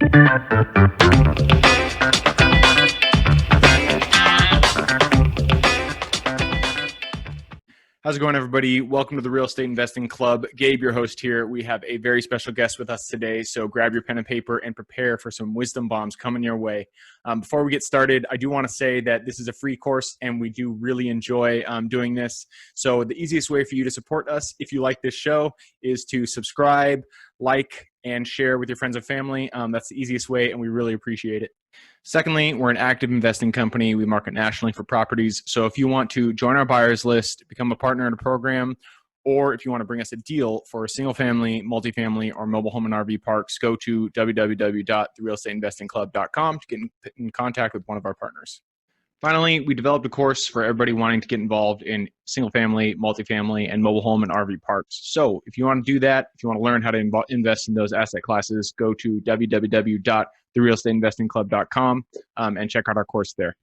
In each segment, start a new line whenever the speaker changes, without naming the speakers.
How's it going, everybody? Welcome to the Real Estate Investing Club. Gabe, your host here. We have a very special guest with us today, so grab your pen and paper and prepare for some wisdom bombs coming your way. Before we get started, I do want to say that this is a free course, and we do really enjoy doing this. So the easiest way for you to support us, if you like this show, is to subscribe, like, and share with your friends and family. That's the easiest way, and we really appreciate it. Secondly, we're an active investing company. We market nationally for properties. So if you want to join our buyers list, become a partner in a program, or if you want to bring us a deal for a single family, multifamily, or mobile home and RV parks, go to www.therealestateinvestingclub.com to get in contact with one of our partners. Finally, we developed a course for everybody wanting to get involved in single family, multifamily, and mobile home and RV parks. So if you want to do that, if you want to learn how to invest in those asset classes, go to www.therealestateinvestingclub.com and check out our course there.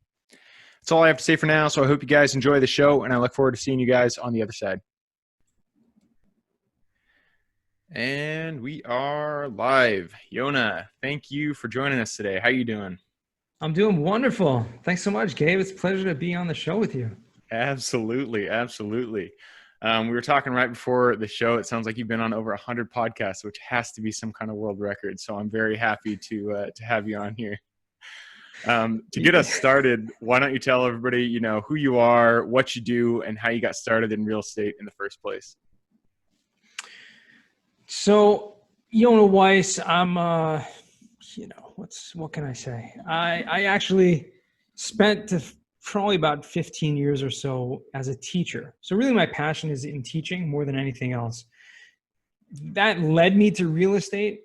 That's all I have to say for now. So I hope you guys enjoy the show, and I look forward to seeing you guys on the other side. And we are live. Yonah, thank you for joining us today. How you doing?
I'm doing wonderful. Thanks so much, Gabe. It's a pleasure to be on the show with you.
Absolutely. Absolutely. We were talking right before the show. It sounds like you've been on over 100 podcasts, which has to be some kind of world record. So I'm very happy to have you on here. To get us started, why don't you tell everybody, who you are, what you do, and how you got started in real estate in the first place?
So, Yonah Weiss, I'm, what can I say? I actually spent probably about 15 years or so as a teacher. So really my passion is in teaching more than anything else. That led me to real estate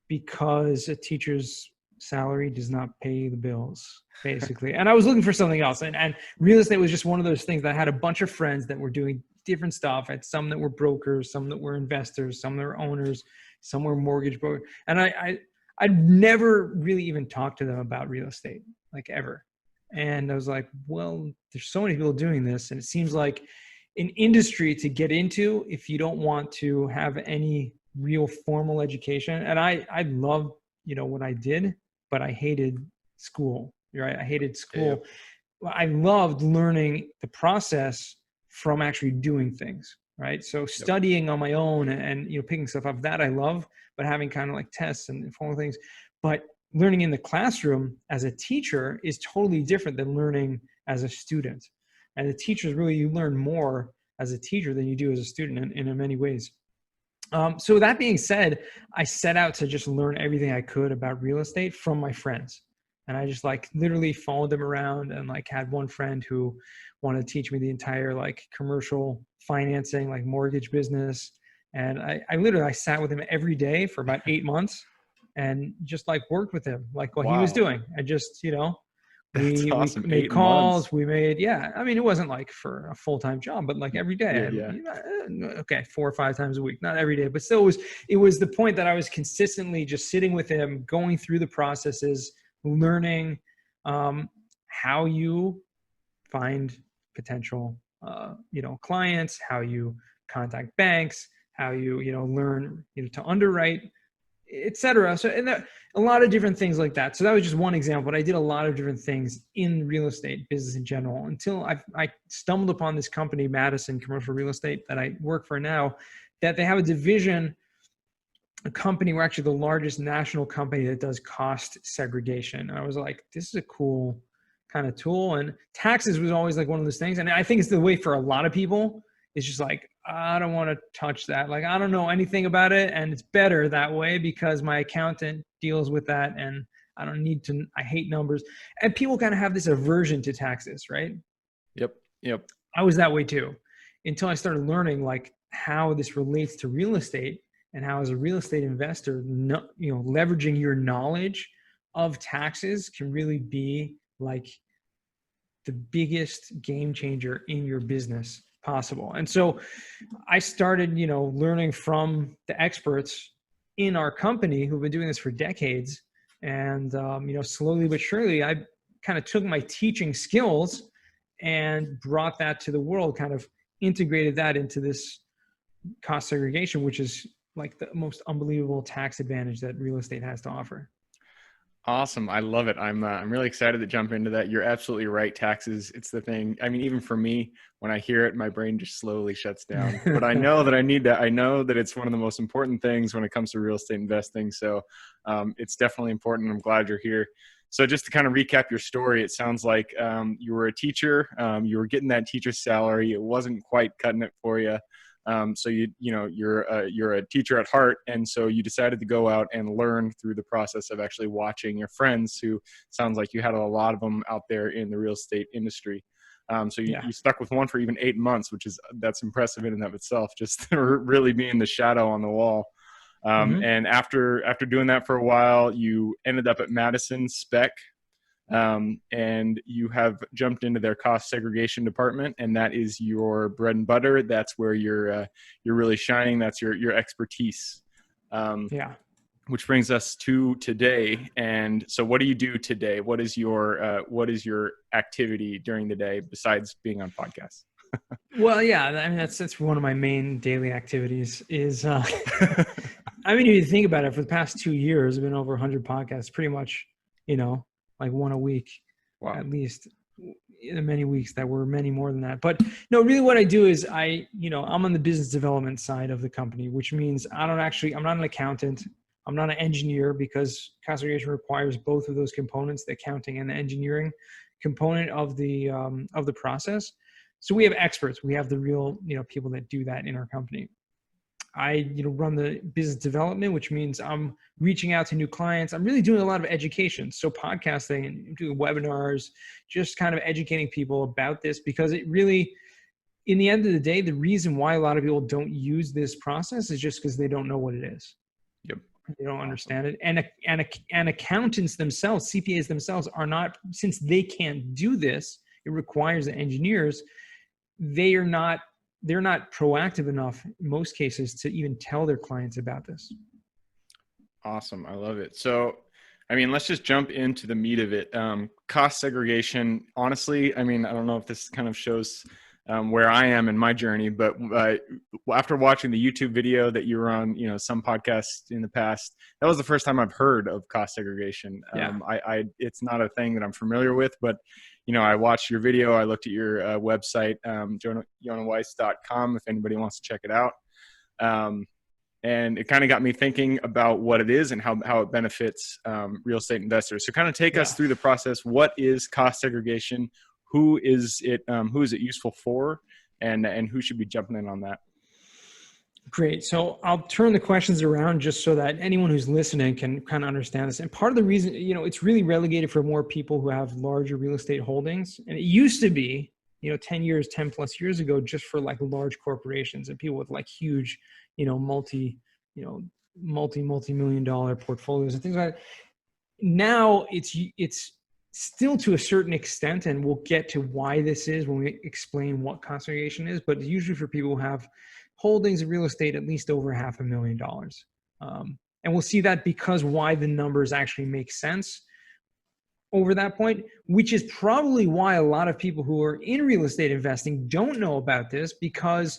because a teacher's salary does not pay the bills, basically. And I was looking for something else. And real estate was just one of those things that I had a bunch of friends that were doing different stuff. I had some that were brokers, some that were investors, some that were owners, some were mortgage brokers. And I'd never really even talked to them about real estate, like ever. And I was like, well, there's so many people doing this. And it seems like an industry to get into if you don't want to have any real formal education. And I loved, what I did, but I hated school, right? I hated school. Yeah. I loved learning the process from actually doing things, right? So studying on my own and picking stuff up, that I love, but having kind of like tests and formal things. But learning in the classroom as a teacher is totally different than learning as a student. And the teachers really, you learn more as a teacher than you do as a student in many ways. So that being said, I set out to just learn everything I could about real estate from my friends. And I just literally followed them around and had one friend who wanted to teach me the entire commercial financing, mortgage business. And I literally sat with him every day for about 8 months and just worked with him, what he was doing. I just, we made calls, we made, it wasn't for a full-time job, but every day, okay, 4 or 5 times a week, not every day, but still it was the point that I was consistently just sitting with him, going through the processes, learning how you find potential, clients, how you contact banks, how you, learn, to underwrite, etc. So, and a lot of different things like that. So that was just one example, but I did a lot of different things in real estate business in general until I stumbled upon this company, Madison Commercial Real Estate, that I work for now, that they have a division, a company. We're actually the largest national company that does cost segregation. And I was like, this is a cool kind of tool. And taxes was always one of those things. And I think it's the way for a lot of people. It's just I don't want to touch that. I don't know anything about it. And it's better that way because my accountant deals with that. And I don't need to, I hate numbers. And people kind of have this aversion to taxes, right?
Yep.
I was that way too, until I started learning how this relates to real estate and how as a real estate investor, leveraging your knowledge of taxes can really be the biggest game changer in your business possible. And so I started, learning from the experts in our company who've been doing this for decades. And, slowly but surely, I kind of took my teaching skills and brought that to the world, kind of integrated that into this cost segregation, which is the most unbelievable tax advantage that real estate has to offer.
Awesome. I love it. I'm really excited to jump into that. You're absolutely right. Taxes, it's the thing. I mean, even for me, when I hear it, my brain just slowly shuts down. But I know that I need to, I know that it's one of the most important things when it comes to real estate investing. So it's definitely important. I'm glad you're here. So just to kind of recap your story, it sounds like you were a teacher. You were getting that teacher's salary. It wasn't quite cutting it for you. So you're a teacher at heart, and so you decided to go out and learn through the process of actually watching your friends, who sounds like you had a lot of them out there in the real estate industry. So you stuck with one for even 8 months, that's impressive in and of itself, just really being the shadow on the wall. And after doing that for a while, you ended up at Madison Spec. And you have jumped into their cost segregation department, and that is your bread and butter. That's where you're really shining. That's your expertise. Which brings us to today. And so, what do you do today? What is your activity during the day besides being on podcasts?
Well, yeah, I mean that's one of my main daily activities. Is I mean, if you think about it, for the past 2 years, I've been over 100 podcasts, pretty much, like one a week. Wow. At least. In many weeks that were many more than that. But no, really what I do is I'm on the business development side of the company, which means I'm not an accountant. I'm not an engineer, because cost segregation requires both of those components, the accounting and the engineering component of the process. So we have experts. We have the real, people that do that in our company. I, run the business development, which means I'm reaching out to new clients. I'm really doing a lot of education. So podcasting and doing webinars, just kind of educating people about this, because it really, in the end of the day, the reason why a lot of people don't use this process is just because they don't know what it is.
Yep.
They don't understand it. And accountants themselves, CPAs themselves, are not, since they can't do this, it requires the engineers, they're not proactive enough in most cases to even tell their clients about this.
Awesome. I love it. So, I mean, let's just jump into the meat of it. Cost segregation, honestly, I mean, I don't know if this kind of shows where I am in my journey, but after watching the YouTube video that you were on, some podcasts in the past, that was the first time I've heard of cost segregation.
Yeah.
It's not a thing that I'm familiar with, but I watched your video. I looked at your website, YonahWeiss.com, if anybody wants to check it out. And it kind of got me thinking about what it is and how it benefits real estate investors. So kind of take us through the process. What is cost segregation? Who is it useful for? And who should be jumping in on that?
Great. So I'll turn the questions around just so that anyone who's listening can kind of understand this. And part of the reason, it's really relegated for more people who have larger real estate holdings. And it used to be, 10 plus years ago, just for like large corporations and people with like huge, multi-million dollar portfolios and things like that. Now it's still to a certain extent, and we'll get to why this is when we explain what cost segregation is, but usually for people who have holdings of real estate at least over $500,000. And we'll see that because why the numbers actually make sense over that point, which is probably why a lot of people who are in real estate investing don't know about this, because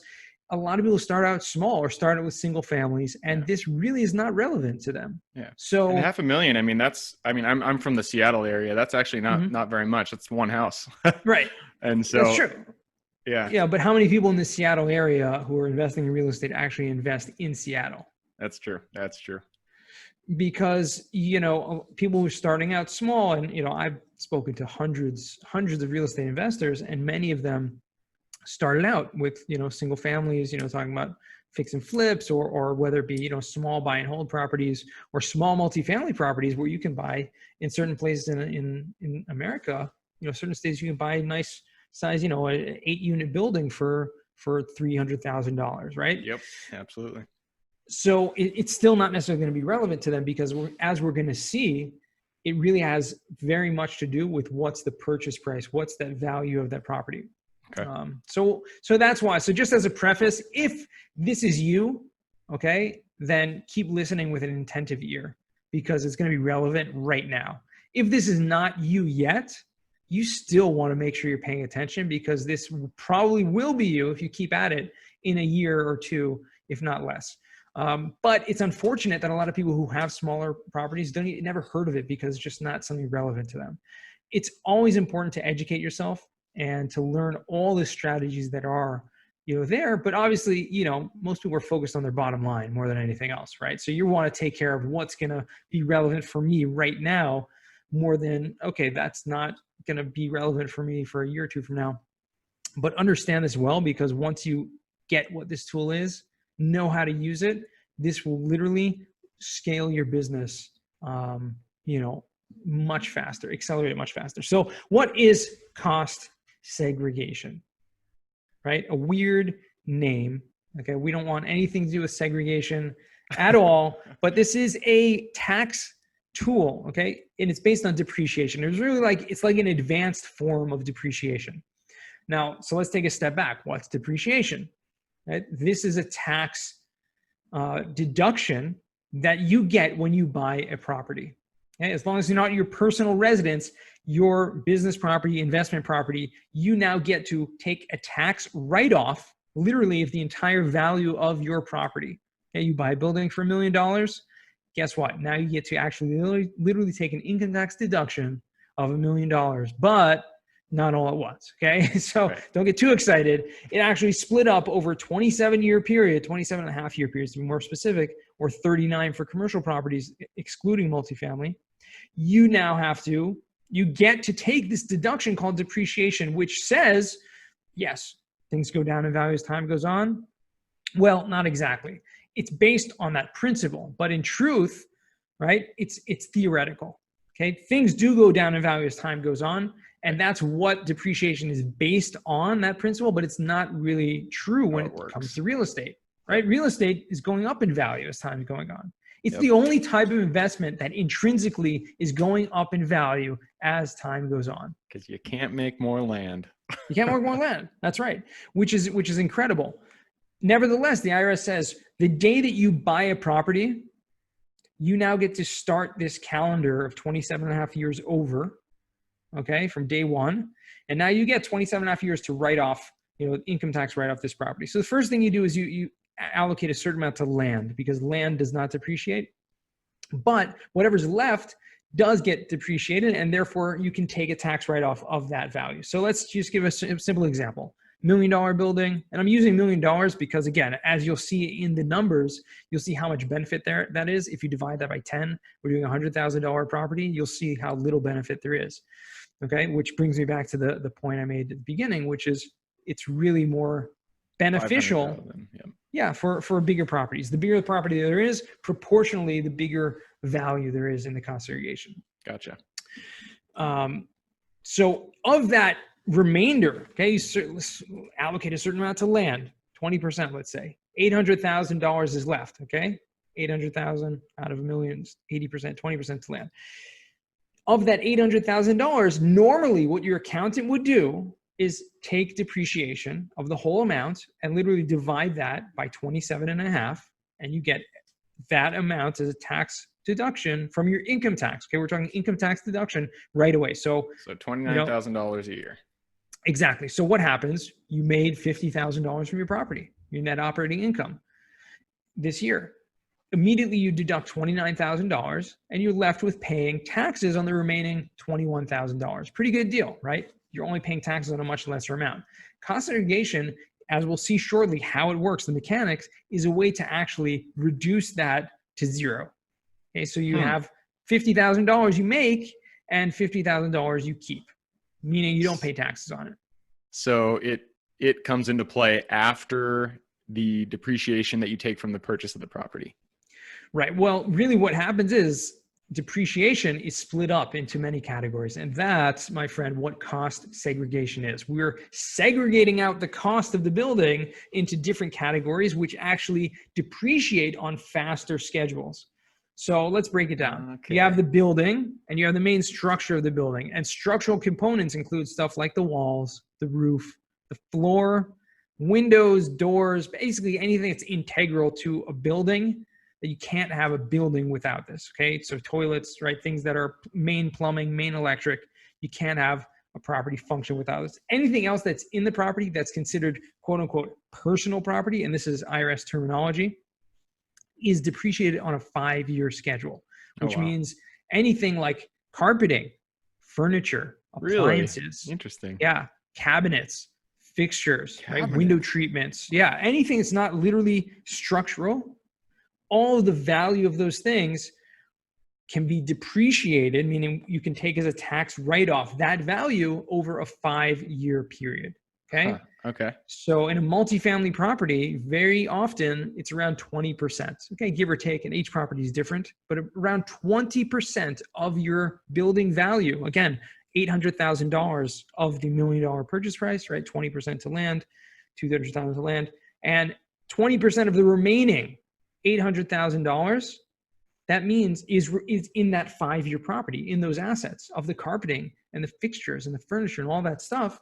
a lot of people start out small or start out with single families, and this really is not relevant to them.
Yeah.
So
and $500,000, I'm from the Seattle area. That's actually not very much. It's one house.
Right.
And so
that's true.
Yeah.
Yeah. But how many people in the Seattle area who are investing in real estate actually invest in Seattle?
That's true.
Because, people who are starting out small, and, I've spoken to hundreds of real estate investors, and many of them started out with, single families, talking about fix and flips, or whether it be, small buy and hold properties or small multifamily properties where you can buy in certain places in America, certain states you can buy a nice size, an 8-unit building for $300,000, right?
Yep, absolutely.
So it's still not necessarily going to be relevant to them, because as we're going to see, it really has very much to do with what's the purchase price, what's that value of that property.
Okay.
So that's why. So just as a preface, if this is you, okay, then keep listening with an attentive ear, because it's going to be relevant right now. If this is not you yet, you still want to make sure you're paying attention, because this probably will be you if you keep at it in a year or two, if not less. But it's unfortunate that a lot of people who have smaller properties never heard of it because it's just not something relevant to them. It's always important to educate yourself and to learn all the strategies that are there. But obviously, most people are focused on their bottom line more than anything else, right? So you want to take care of what's going to be relevant for me right now more than, okay, that's not going to be relevant for me for a year or two from now. But understand this well, because once you get what this tool is, know how to use it, this will literally scale your business, much faster, accelerate it much faster. So what is cost segregation, right? A weird name. Okay. We don't want anything to do with segregation at all, but this is a tax tool. Okay. And it's based on depreciation. It's like an advanced form of depreciation. Now, so let's take a step back. What's depreciation? Right? This is a tax deduction that you get when you buy a property. Okay? As long as you're not your personal residence, your business property, investment property, you now get to take a tax write-off, literally, of the entire value of your property. Okay? You buy a building for $1 million. Guess what? Now you get to actually literally take an income tax deduction of $1 million, but not all at once. Okay. So right. Don't get too excited. It actually split up over a 27-year period, 27 and a half year periods to be more specific, or 39 for commercial properties, excluding multifamily. You get to take this deduction called depreciation, which says, yes, things go down in value as time goes on. Well, not exactly. It's based on that principle, but in truth, right, it's theoretical. Okay. Things do go down in value as time goes on. And that's what depreciation is based on, that principle, but it's not really true when it comes to real estate, right? Real estate is going up in value as time is going on. It's the only type of investment that intrinsically is going up in value as time goes on.
Because you can't make more land.
You can't make more land. That's right. Which is incredible. Nevertheless, the IRS says the day that you buy a property, you now get to start this calendar of 27 and a half years over. Okay, from day one. And now you get 27 and a half years to write off, income tax write off this property. So the first thing you do is you allocate a certain amount to land, because land does not depreciate. But whatever's left does get depreciated, and therefore you can take a tax write off of that value. So let's just give a simple example. $1 million building, and I'm using $1 million because, again, as you'll see in the numbers, you'll see how much benefit that is. If you divide that by 10, we're doing a $100,000 property, you'll see how little benefit there is. Okay, which brings me back to the point I made at the beginning, which is it's really more beneficial, for bigger properties. The bigger the property there is, proportionally, the bigger value there is in the cost segregation.
Gotcha.
So of that remainder, okay, let's allocate a certain amount to land, 20%, let's say. $800,000 is left, okay? 800,000 out of $1 million, 80%, 20% to land. Of that $800,000, normally what your accountant would do is take depreciation of the whole amount and literally divide that by 27 and a half, and you get that amount as a tax deduction from your income tax. Okay, we're talking income tax deduction right away. So
$29,000 a year.
Exactly. So what happens? You made $50,000 from your property, your net operating income this year. Immediately you deduct $29,000 and you're left with paying taxes on the remaining $21,000. Pretty good deal, right? You're only paying taxes on a much lesser amount. Cost segregation, as we'll see shortly how it works, the mechanics, is a way to actually reduce that to zero. Okay, so you have $50,000 you make and $50,000 you keep, meaning you don't pay taxes on it.
So it comes into play after the depreciation that you take from the purchase of the property.
Right. Well, really what happens is depreciation is split up into many categories. And that's, my friend, what cost segregation is. We're segregating out the cost of the building into different categories, which actually depreciate on faster schedules. So let's break it down. Okay. You have the building and you have the main structure of the building. And structural components include stuff like the walls, the roof, the floor, windows, doors, basically anything that's integral to a building. That you can't have a building without this, okay? So toilets, right? Things that are main plumbing, main electric, you can't have a property function without this. Anything else that's in the property that's considered quote unquote personal property, and this is IRS terminology, is depreciated on a 5-year schedule,
Oh,
which
wow.
means anything like carpeting, furniture,
Really
appliances,
interesting.
yeah, cabinets, fixtures, right? Window
Cabinets.
treatments. Yeah, anything that's not literally structural, all of the value of those things can be depreciated, meaning you can take as a tax write-off that value over a 5-year period.
Huh.
Okay.
Okay.
So in a multifamily property, very often it's around 20%. Okay, give or take, and each property is different, but around 20% of your building value, again, $800,000 of the $1 million purchase price, right? 20% to land, 200,000 to land, and 20% of the remaining $800,000, that means is in that 5-year property, in those assets of the carpeting and the fixtures and the furniture and all that stuff.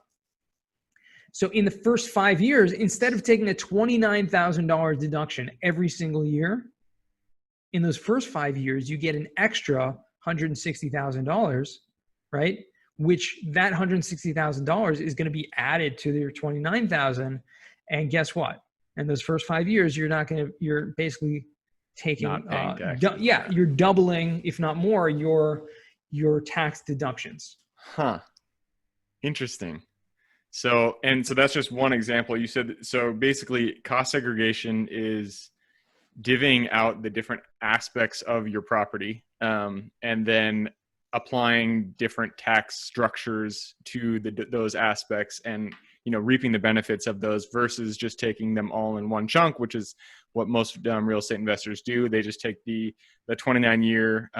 So in the first 5 years, instead of taking a $29,000 deduction every single year, in those first 5 years, you get an extra $160,000, right? Which that $160,000 is going to be added to your $29,000. And guess what? In those first 5 years, you're basically taking,
Not paying taxes.
yeah, you're doubling, if not more, your tax deductions.
Huh. Interesting. So that's just one example. You said, so basically cost segregation is divvying out the different aspects of your property, and then applying different tax structures to those aspects, and reaping the benefits of those versus just taking them all in one chunk, which is what most real estate investors do. They just take the 29-year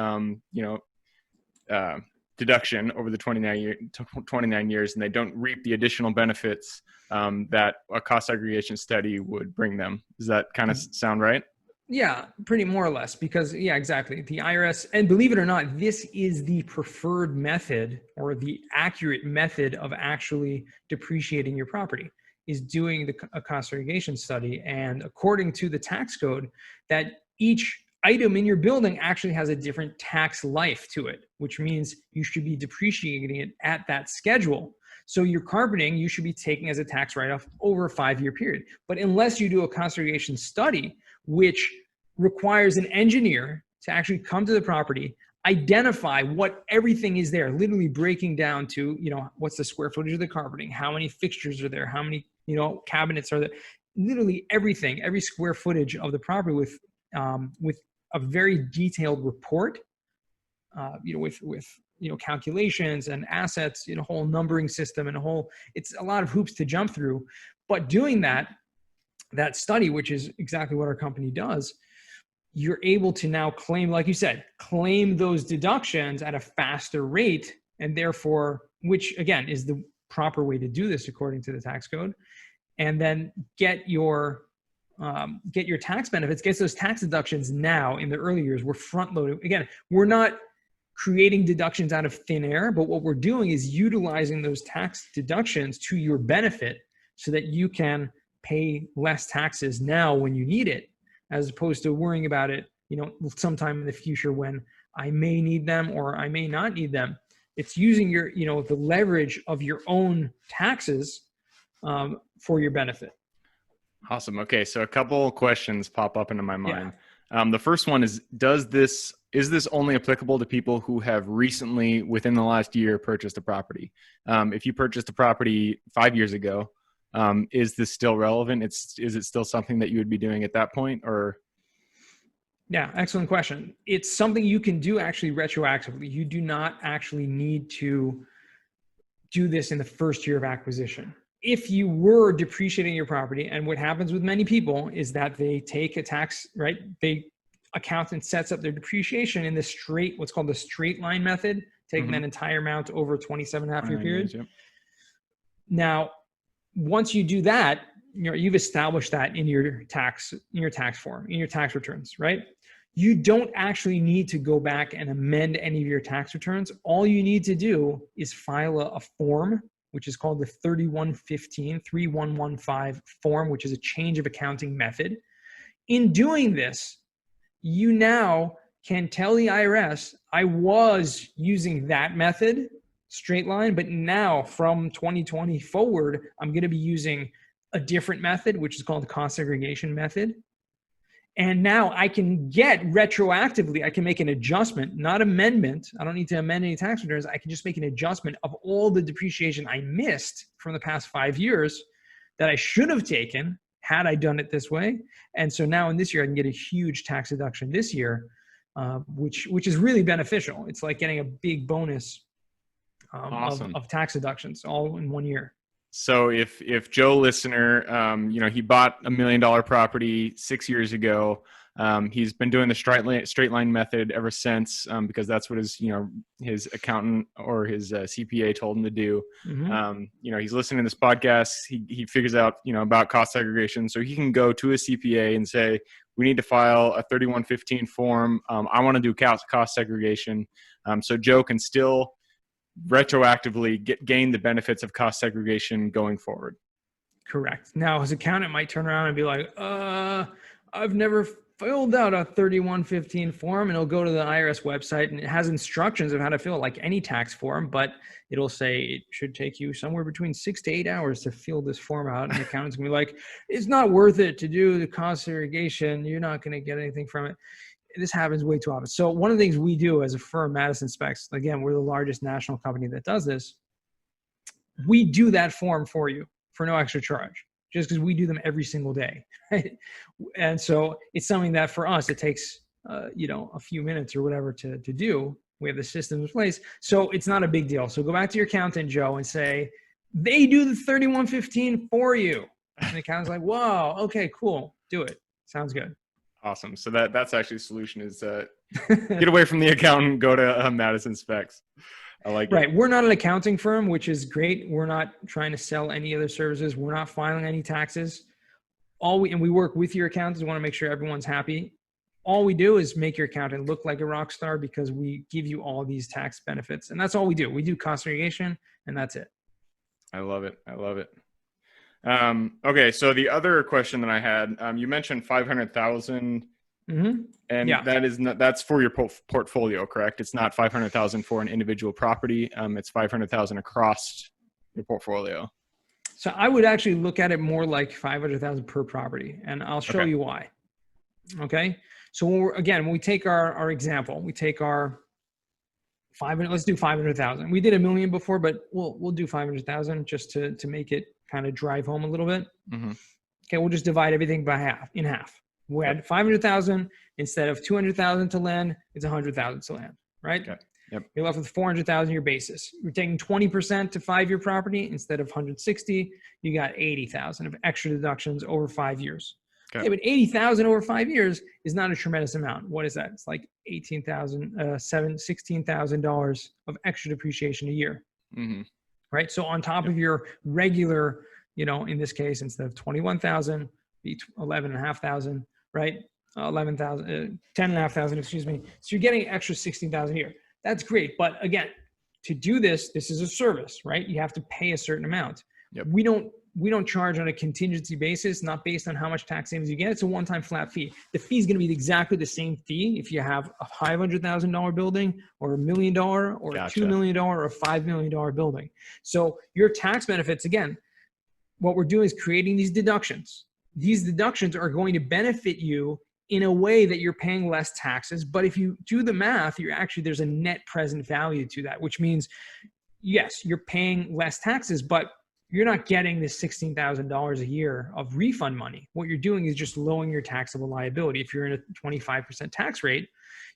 deduction over the 29 years, and they don't reap the additional benefits that a cost segregation study would bring them. Does that kind of sound right?
Yeah, pretty more or less, because yeah, exactly. The IRS, and believe it or not, this is the preferred method or the accurate method of actually depreciating your property, is doing a cost segregation study. And according to the tax code, that each item in your building actually has a different tax life to it, which means you should be depreciating it at that schedule. So your carpeting, you should be taking as a tax write-off over a 5-year period. But unless you do a cost segregation study, which requires an engineer to actually come to the property, identify what everything is there, literally breaking down to, what's the square footage of the carpeting, how many fixtures are there, how many, cabinets are there, literally everything, every square footage of the property with a very detailed report, with calculations and assets, whole numbering system and it's a lot of hoops to jump through. But doing that study, which is exactly what our company does, you're able to now claim, like you said, claim those deductions at a faster rate, and therefore, which again is the proper way to do this according to the tax code, and then get your tax benefits, get those tax deductions now in the early years. We're front loading. Again, we're not creating deductions out of thin air, but what we're doing is utilizing those tax deductions to your benefit so that you can pay less taxes now when you need it, as opposed to worrying about it, sometime in the future when I may need them or I may not need them. It's using your, the leverage of your own taxes for your benefit.
Awesome. Okay, so a couple questions pop up into my mind.
Yeah.
The first one is this only applicable to people who have recently, within the last year, purchased a property? If you purchased a property 5 years ago, is this still relevant? Is it still something that you would be doing at that point, or?
Yeah, excellent question. It's something you can do actually retroactively. You do not actually need to do this in the first year of acquisition. If you were depreciating your property, and what happens with many people is that they take a tax, right? Accountant sets up their depreciation in what's called the straight line method, taking that entire amount over a 27.5-year period.
Yep.
Now, once you do that, you've established that in your tax form, in your tax returns, right? You don't actually need to go back and amend any of your tax returns. All you need to do is file a form, which is called the 3115 form, which is a change of accounting method. In doing this, you now can tell the IRS, I was using that method, straight line, but now from 2020 forward, I'm going to be using a different method, which is called the cost segregation method. And now I can get retroactively, I can make an adjustment, not amendment. I don't need to amend any tax returns. I can just make an adjustment of all the depreciation I missed from the past 5 years that I should have taken had I done it this way. And so now in this year, I can get a huge tax deduction this year, which is really beneficial. It's like getting a big bonus
Awesome.
of tax deductions all in 1 year.
So if Joe listener, he bought $1 million property 6 years ago. He's been doing the straight line method ever since, because that's what his accountant or his CPA told him to do.
Mm-hmm.
He's listening to this podcast. He figures out, about cost segregation. So he can go to a CPA and say, we need to file a 3115 form. I want to do cost segregation. So Joe can still retroactively gain the benefits of cost segregation going forward.
Correct. Now his accountant might turn around and be like, I've never filled out a 3115 form, and it'll go to the IRS website and it has instructions of how to fill it like any tax form, but it'll say it should take you somewhere between 6 to 8 hours to fill this form out. And the accountant's gonna be like, it's not worth it to do the cost segregation. You're not going to get anything from it. This happens way too often. So one of the things we do as a firm, Madison Specs, again, we're the largest national company that does this. We do that form for you for no extra charge, just because we do them every single day. Right? And so it's something that for us, it takes, a few minutes or whatever to do. We have the system in place. So it's not a big deal. So go back to your accountant, Joe, and say, they do the 3115 for you. And the accountant's like, whoa, okay, cool. Do it. Sounds good.
Awesome. So that's actually the solution is get away from the accountant, go to Madison Specs. I like it.
Right. We're not an accounting firm, which is great. We're not trying to sell any other services. We're not filing any taxes. And we work with your accountants. We want to make sure everyone's happy. All we do is make your accountant look like a rock star because we give you all these tax benefits. And that's all we do. We do cost segregation, and that's it.
I love it. Okay, so the other question that I had, you mentioned 500,000, and that's for your portfolio, correct? It's not 500,000 for an individual property. It's 500,000 across your portfolortfolio.
So I would actually look at it more like 500,000 per property, and I'll show you why. Okay, so when we take our example, we take our 500. Let's do 500,000. We did $1 million before, but we'll do 500,000 just to make it kind of drive home a little bit.
Mm-hmm.
Okay, we'll just divide everything in half. We had 500,000 instead of 200,000 to land. It's 100,000 to land, right?
Okay. Yep.
You're left with 400,000 your basis. You're taking 20% to 5-year property instead of 160. You got 80,000 of extra deductions over 5 years. Okay, but 80,000 over 5 years is not a tremendous amount. What is that? It's like $16,000 of extra depreciation a year.
Mm-hmm.
Right. So on top of your regular, in this case, instead of 21,000, be 11,500, right? 11,000, 10,500, excuse me. So you're getting an extra 16,000 a year. That's great. But again, to do this is a service, right? You have to pay a certain amount.
Yep.
We don't charge on a contingency basis, not based on how much tax savings you get. It's a one-time flat fee. The fee is going to be exactly the same fee if you have a $500,000 building or $1 million or a $2 million or a $5 million building. So your tax benefits, again, what we're doing is creating these deductions. These deductions are going to benefit you in a way that you're paying less taxes. But if you do the math, there's a net present value to that, which means, yes, you're paying less taxes, but you're not getting this $16,000 a year of refund money. What you're doing is just lowering your taxable liability. If you're in a 25% tax rate,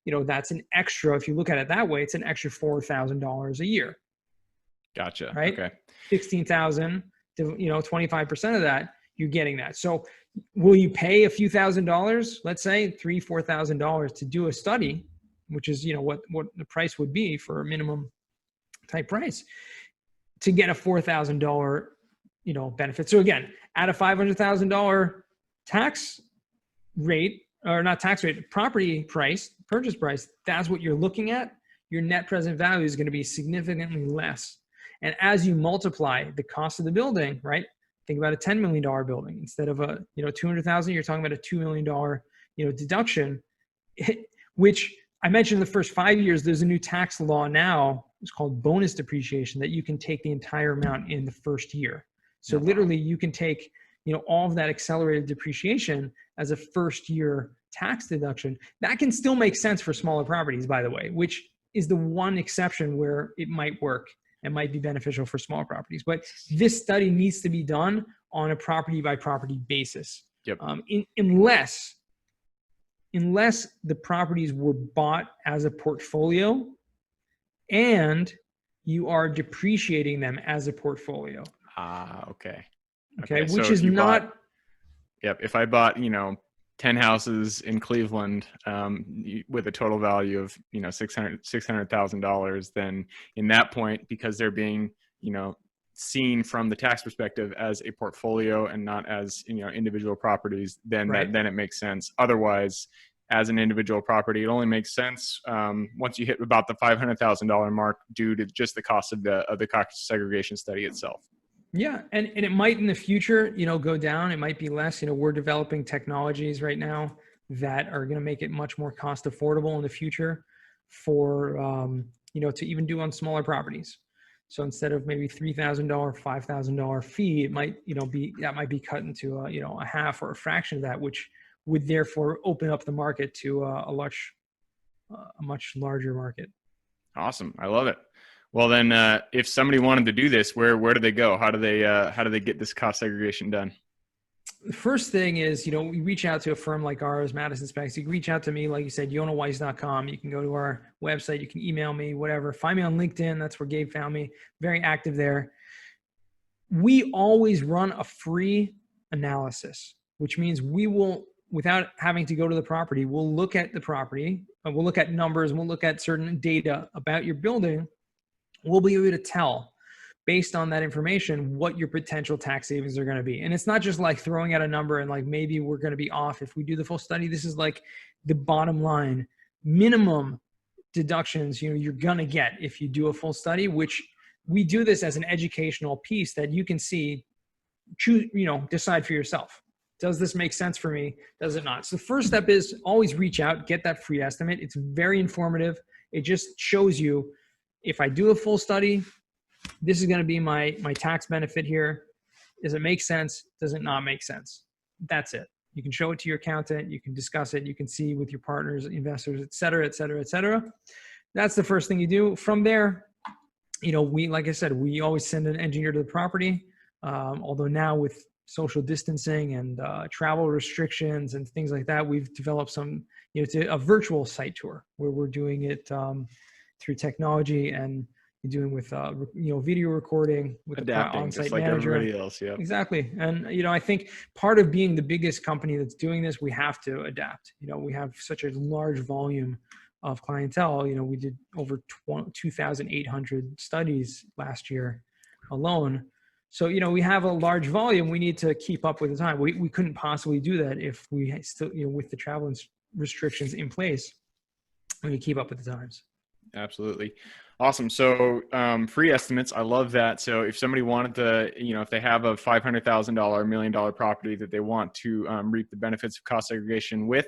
that's an extra, if you look at it that way, it's an extra $4,000 a year.
Gotcha.
Right?
Okay.
16,000 to, 25% of that, you're getting that. So will you pay a few $1,000s, let's say $3,000, $4,000 to do a study, which is, what the price would be for a minimum type price, to get a $4,000, benefit. So again, at a $500,000 tax rate, or not tax rate, property price, purchase price, that's what you're looking at. Your net present value is going to be significantly less. And as you multiply the cost of the building, right? Think about a $10 million building instead of a, 200,000, you're talking about a $2 million, deduction, which I mentioned in the first 5 years, there's a new tax law now. It's called bonus depreciation, that you can take the entire amount in the first year. So literally you can take, all of that accelerated depreciation as a first year tax deduction, that can still make sense for smaller properties, by the way, which is the one exception where it might work and might be beneficial for small properties. But this study needs to be done on a property by property basis.
Yep.
Unless the properties were bought as a portfolio and you are depreciating them as a portfolio.
Okay.
Okay.
So
Which is not.
Yep. If I bought, 10 houses in Cleveland with a total value of, $600,000, then in that point, because they're being, seen from the tax perspective as a portfolio and not as, individual properties, then
Right.
then it makes sense. Otherwise, as an individual property, it only makes sense once you hit about the $500,000 mark due to just the cost of the cost segregation study itself.
Yeah, and it might in the future, go down. It might be less. We're developing technologies right now that are going to make it much more cost affordable in the future for, to even do on smaller properties. So instead of maybe $3,000, $5,000 fee, it might, might be cut into a half or a fraction of that, which would therefore open up the market to a much larger market.
Awesome, I love it. Well, then, if somebody wanted to do this, where do they go? How do they get this cost segregation done?
The first thing is, we reach out to a firm like ours, Madison Spec. You can reach out to me, like you said, YonahWeiss.com. You can go to our website. You can email me, whatever. Find me on LinkedIn. That's where Gabe found me. Very active there. We always run a free analysis, which means we will, without having to go to the property, we'll look at the property. We'll look at numbers. We'll look at certain data about your building. We'll be able to tell based on that information what your potential tax savings are going to be. And it's not just like throwing out a number and like maybe we're going to be off if we do the full study. This is like the bottom line minimum deductions you're going to get if you do a full study, which we do this as an educational piece that you can see, choose, decide for yourself. Does this make sense for me? Does it not? So the first step is always reach out, get that free estimate. It's very informative. It just shows you, if I do a full study, this is going to be my tax benefit here. Does it make sense? Does it not make sense? That's it. You can show it to your accountant. You can discuss it. You can see with your partners, investors, et cetera, et cetera, et cetera. That's the first thing you do. From there, like I said, we always send an engineer to the property. Although now with social distancing and travel restrictions and things like that, we've developed some, a virtual site tour where we're doing it through technology and doing with video recording with
adapting,
the on-site
just like
manager.
Everybody else. Yeah,
exactly. And I think part of being the biggest company that's doing this, we have to adapt. We have such a large volume of clientele. We did over 2,800 studies last year alone. So we have a large volume. We need to keep up with the time. We couldn't possibly do that if we still with the travel restrictions in place. We need to keep up with the times.
Absolutely. Awesome. So free estimates. I love that. So if somebody wanted to, if they have a $500,000, $1 million property that they want to reap the benefits of cost segregation with,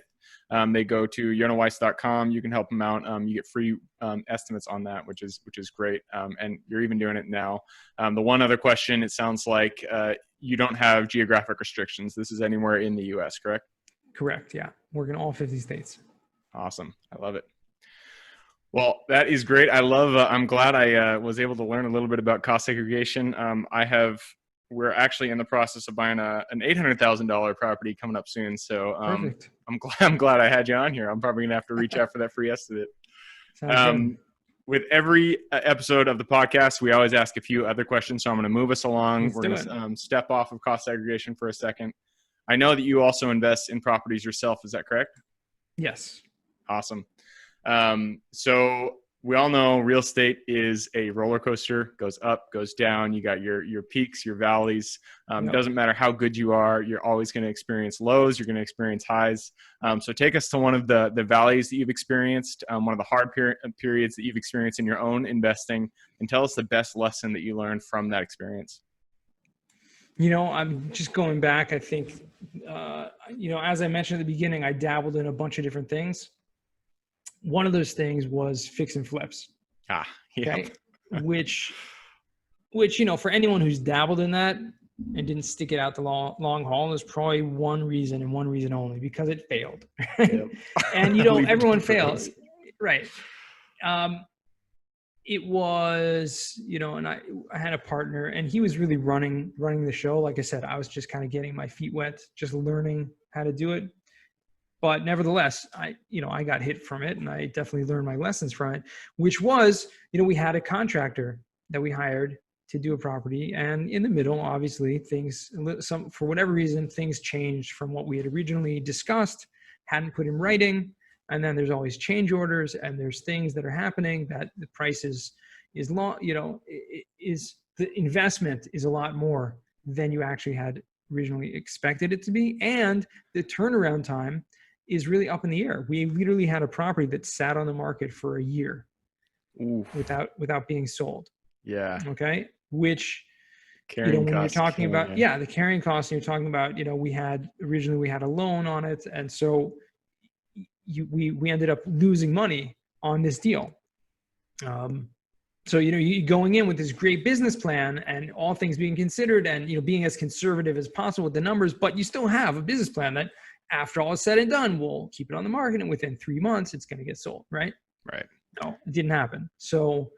they go to YonahWeiss.com. You can help them out. You get free estimates on that, which is great. And you're even doing it now. The one other question, it sounds like you don't have geographic restrictions. This is anywhere in the U.S., correct?
Correct. Yeah. Work in all 50 states.
Awesome. I love it. Well, that is great. I'm glad I was able to learn a little bit about cost segregation. We're actually in the process of buying an $800,000 property coming up soon. So
Perfect.
I'm glad I had you on here. I'm probably gonna have to reach out for that free estimate. With every episode of the podcast, we always ask a few other questions. So I'm going to move us along. We're going to step off of cost segregation for a second. I know that you also invest in properties yourself. Is that correct?
Yes.
Awesome. So we all know real estate is a roller coaster, goes up, goes down. You got your peaks, your valleys. It doesn't matter how good you are. You're always going to experience lows. You're going to experience highs. So take us to one of the valleys that you've experienced, one of the hard periods that you've experienced in your own investing, and tell us the best lesson that you learned from that experience.
I'm just going back. I think, as I mentioned at the beginning, I dabbled in a bunch of different things. One of those things was fix and flips.
Yeah.
Okay. which, for anyone who's dabbled in that, and didn't stick it out the long haul. There's probably one reason and one reason only, because it failed.
Yep.
And everyone fails, right? It was, and I had a partner, and he was really running the show. Like I said, I was just kind of getting my feet wet, just learning how to do it. But nevertheless, I got hit from it, and I definitely learned my lessons from it, which was, we had a contractor that we hired to do a property. And in the middle, obviously, for whatever reason, things changed from what we had originally discussed, hadn't put in writing. And then there's always change orders, and there's things that are happening that the price is long, is the investment is a lot more than you actually had originally expected it to be. And the turnaround time is really up in the air. We literally had a property that sat on the market for a year.
Oof.
without being sold.
Yeah.
Okay. Which,
carrying
when you're
costs
talking
killing
about,
you.
the carrying costs, and you're talking about, we had a loan on it. And so we ended up losing money on this deal. So, you going in with this great business plan and all things being considered, and, being as conservative as possible with the numbers, but you still have a business plan that, after all is said and done, we'll keep it on the market, and within 3 months, it's going to get sold. Right.
Right.
No, it didn't happen. So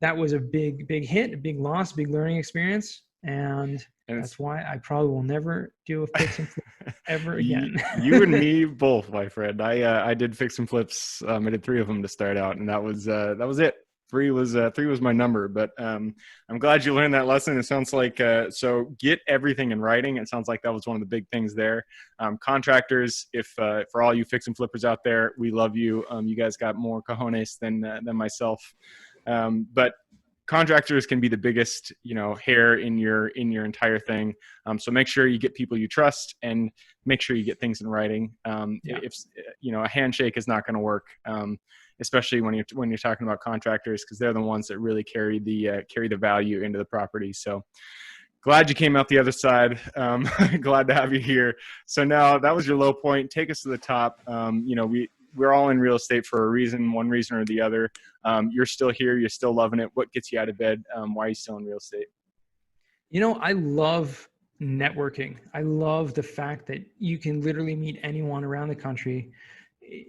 that was a big hit, a big loss, big learning experience. And that's why I probably will never do a fix and flip ever again.
You and me both, my friend. I did fix and flips. I did 3 of them to start out, and that was it. 3 was my number, but I'm glad you learned that lesson. It sounds like so get everything in writing. It sounds like that was one of the big things there. Contractors, if for all you fix and flippers out there, we love you. You guys got more cojones than myself, but contractors can be the biggest, hair in your entire thing. So make sure you get people you trust, and make sure you get things in writing. If a handshake is not going to work, especially when you're talking about contractors, because they're the ones that really carry the value into the property. So glad you came out the other side. Glad to have you here. So now that was your low point. Take us to the top. We're all in real estate for a reason, one reason or the other. You're still here. You're still loving it. What gets you out of bed? Why are you still in real estate?
I love networking. I love the fact that you can literally meet anyone around the country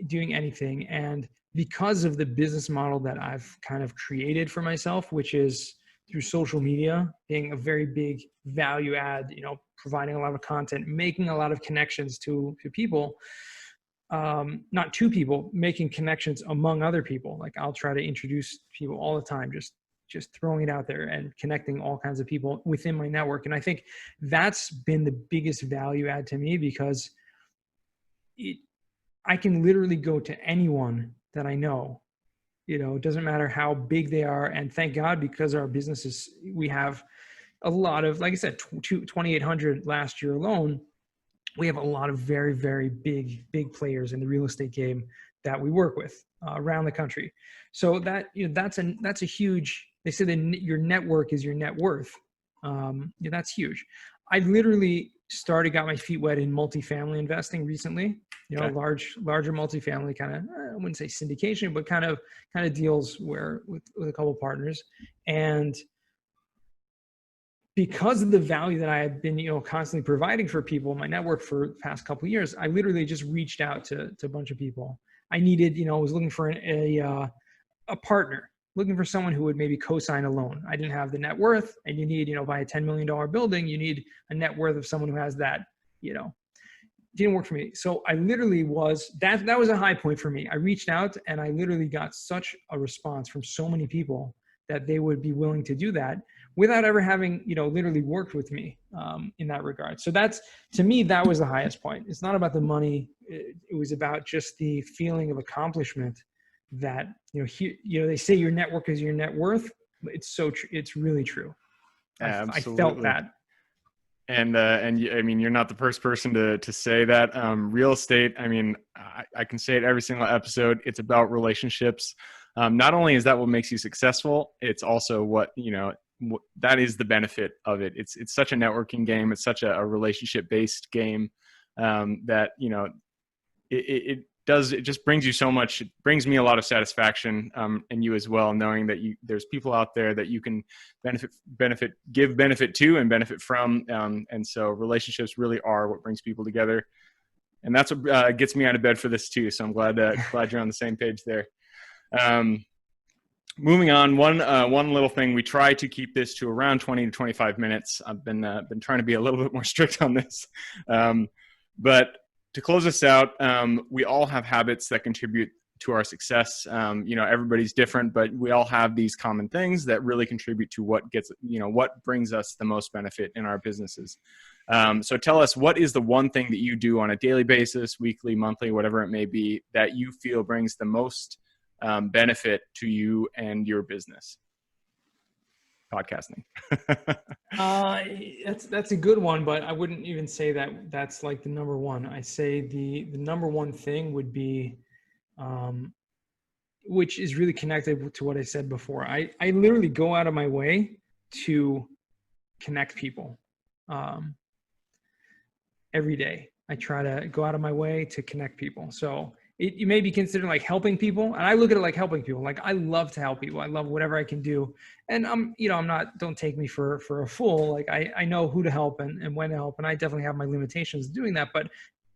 doing anything. And because of the business model that I've kind of created for myself, which is through social media, being a very big value add, providing a lot of content, making a lot of connections to people, not to people, making connections among other people. Like, I'll try to introduce people all the time, just throwing it out there and connecting all kinds of people within my network. And I think that's been the biggest value add to me, because I can literally go to anyone that I know. It doesn't matter how big they are. And thank God, because our businesses, we have a lot of, like I said, 2,800 last year alone. We have a lot of very, very big players in the real estate game that we work with around the country. So that, that's a huge, they say that your network is your net worth. That's huge. I literally got my feet wet in multifamily investing recently,
Okay.
larger multifamily kind of, I wouldn't say syndication, but kind of deals where with a couple partners. And because of the value that I had been, constantly providing for people in my network for the past couple of years, I literally just reached out to a bunch of people. I needed, I was looking for a partner, looking for someone who would maybe co-sign a loan. I didn't have the net worth, and you need, buy a $10 million building, you need a net worth of someone who has that, didn't work for me. So I literally that was a high point for me. I reached out, and I literally got such a response from so many people that they would be willing to do that without ever having, literally worked with me in that regard. So to me, that was the highest point. It's not about the money. It was about just the feeling of accomplishment that, they say your network is your net worth. It's so true. It's really true. I felt that.
And I mean, you're not the first person to say that. Real estate, I mean, I can say it every single episode. It's about relationships. Not only is that what makes you successful, it's also what, that is the benefit of it. It's such a networking game. It's such a relationship based game that, it just brings you so much. It brings me a lot of satisfaction, and you as well, knowing that there's people out there that you can give benefit to and benefit from. And so relationships really are what brings people together. And that's what gets me out of bed for this too. So I'm glad you're on the same page there. Moving on, one little thing, we try to keep this to around 20 to 25 minutes. I've been trying to be a little bit more strict on this. But to close us out, we all have habits that contribute to our success. Everybody's different, but we all have these common things that really contribute to what brings us the most benefit in our businesses. So tell us, what is the one thing that you do on a daily basis, weekly, monthly, whatever it may be, that you feel brings the most benefit to you and your business? Podcasting.
That's a good one, but I wouldn't even say that that's like the number one. I say the number one thing would be, which is really connected to what I said before. I literally go out of my way to connect people. Every day I try to go out of my way to connect people. So you may be considered like helping people. And I look at it like helping people. Like, I love to help people. I love whatever I can do. And don't take me for a fool. Like, I know who to help and when to help. And I definitely have my limitations doing that. But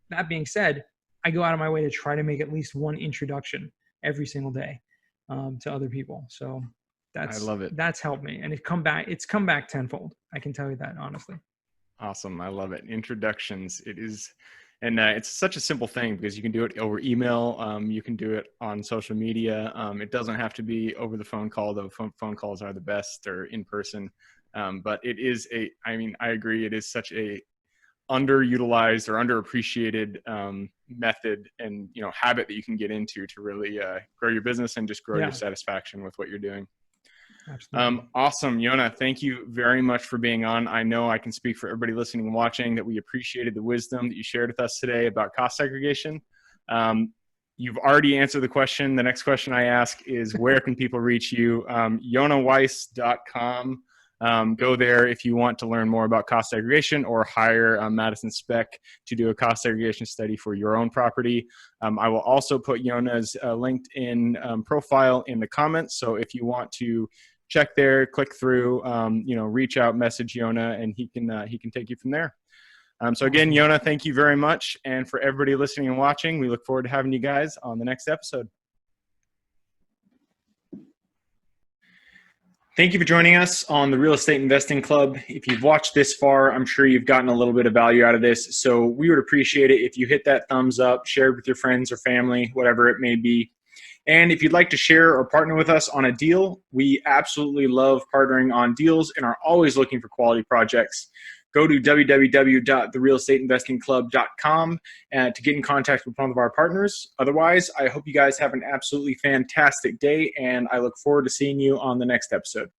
that being said, I go out of my way to try to make at least one introduction every single day to other people. So I love it. That's helped me. And it's come back tenfold. I can tell you that honestly.
Awesome. I love it. Introductions. It is. And it's such a simple thing because you can do it over email. You can do it on social media. It doesn't have to be over the phone call, though phone calls are the best, or in person. But it is I agree. It is such a underutilized or underappreciated method and, habit that you can get into to really grow your business and just grow your satisfaction with what you're doing.
Absolutely.
Awesome. Yonah, thank you very much for being on. I know I can speak for everybody listening and watching that we appreciated the wisdom that you shared with us today about cost segregation. You've already answered the question. The next question I ask is, where can people reach you? YonahWeiss.com. Go there if you want to learn more about cost segregation or hire Madison Spec to do a cost segregation study for your own property. I will also put Yonah's LinkedIn profile in the comments. So if you want to check there, click through, reach out, message Yonah, and he can take you from there. So again, Yonah, thank you very much. And for everybody listening and watching, we look forward to having you guys on the next episode. Thank you for joining us on the Real Estate Investing Club. If you've watched this far, I'm sure you've gotten a little bit of value out of this. So we would appreciate it if you hit that thumbs up, share it with your friends or family, whatever it may be. And if you'd like to share or partner with us on a deal, we absolutely love partnering on deals and are always looking for quality projects. Go to www.therealestateinvestingclub.com to get in contact with one of our partners. Otherwise, I hope you guys have an absolutely fantastic day, and I look forward to seeing you on the next episode.